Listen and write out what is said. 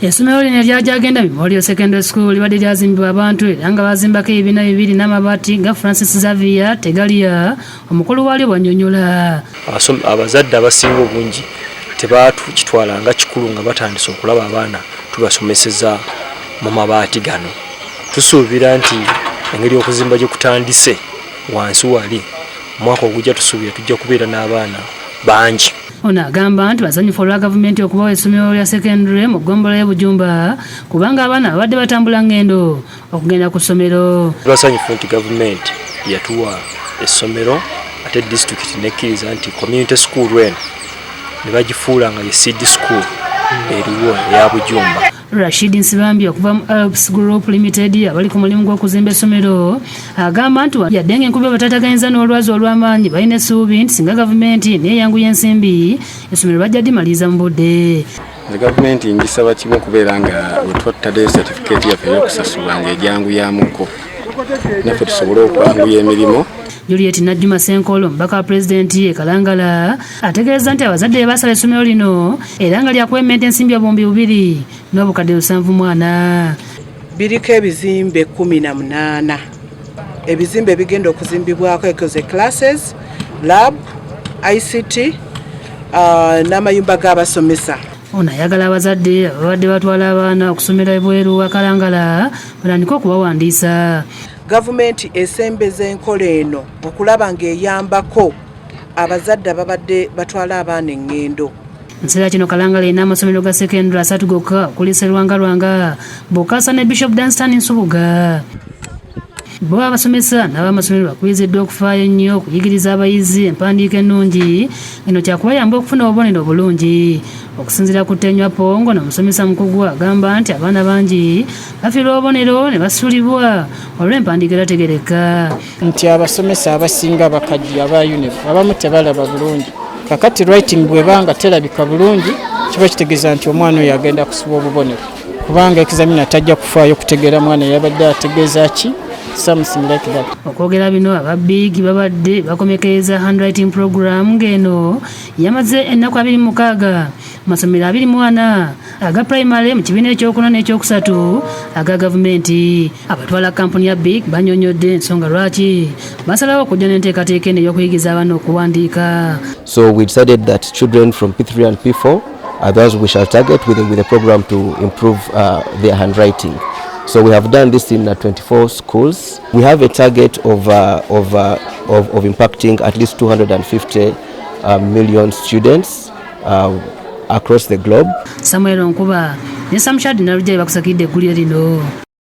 Essomero lino eryagenda Memorial Secondary School libadde lyazimbibwa abantu era nga bazimbako ebibiina bibiri n'amabaati nga Francis Xavier Tegalia omukulu wali bw'annyonnyola. Abazadde abasinga obungi tebatukitwala nga kikulu nga batandise okulaba abaana tubasomeseza mu mabaati gano. Tusuubira nti engeri okuzimba gye kutandise wansi wali omwaka ogujja tusuubira tujja kubeera n'abaana bangi. Ono agamba nti basanyufu olwa gavumenti okubawa essomero lya sekondale mu Ggombolola y'e Bujumba kubanga abaana babadde batambula ngendo okugenda ku ssomero. Basanyufu nti gavumenti yatuwa essomero ate disitulikiti nekkiriza nti community school eno ne bagifuula nga ye seed school eriwo eya Bujumba. Rashid Nsibambi okuva mu Alps Group Limited abali ku mulimu gw'okuzimba essomero agamba nti yadde ng'enkubi abatataganyiza n'olwazi olw'amaanyi balina essuubi nti singa gavumenti neeyanguya ensimbi essomero bajja dimaliriza mu budde. Gavumenti ngisaba kimu okubeera nga wetwataddeyo certificate yaffe ey'okusasulwa ng'egyanguyamuko naffe tusobole okwanguya emirimu. Juliet Najjuma Senkolo omubaka wa pulezidenti e Kalangala ategeeza nti abazadde basala essomero lino era nga lyakwementa ensimbi obuwumbi 2 n'obukadde 74. Biriko ebizimbe 18 ebizimbe bigenda okuzimbibwako ekoze classes, lab, ICT n'amayumba g'abasomesa. Ono ayagala abazadde ababadde batwala abaana okusomera ebweru wa Kalangala batandike okubawandiisa. Gavumenti esembeza enkola eno okulaba ng'eyambako abazadde ababadde batwala abaana engendo. Nseera kino Kalangala erina amasomero ga sekondale 3 gokka okulisa Lwanga Bokasa ne Bishop Dunstan Nsubuga. Bo abasomesa n'abamasomero bakubiriziddwa okufaayo ennyo okuyigiriza abayizi empandiika ennungi eno kyakubayamba okufuna obubonero obulungi. Okusinziira ku Ttenywa Pongo n'omusomesa mukugu agamba nti abaana bangi bafiirwa obubonero ne basuulibwa olw'empandiika erategereka. Nti abasomesa abasinga bakajja aba UNEF abamu tebalaba bulungi. Kakati writing bwebanga terabika bulungi kiba kitegeeza nti omwana oyo agenda kusiba obubonero kubanga ekizamini tajja kufaayo kutegeera mwana yabadde ategeeza ki. Something like that. Okwogera bino aba big babadde bakomekereza handwriting program ng'eno yamaze ennaku 26 amasomero 24 aga primary mu kibiina ekyokuna n'ekyokusatu aga gavumenti. Abatwala kampuni ya big bannyonnyodde ensonga lwaki basalawo okujja n'enteekateeka eno ey'okuyigiza abaana okuwandiika. So we decided that children from P3 and P4 are those we shall target with a program to improve their handwriting. So we have done this in 24 schools. We have a target of impacting at least 250 million students across the globe. Samuel Nkuba ne Samshad Narujja bakusakidde eggulire lino.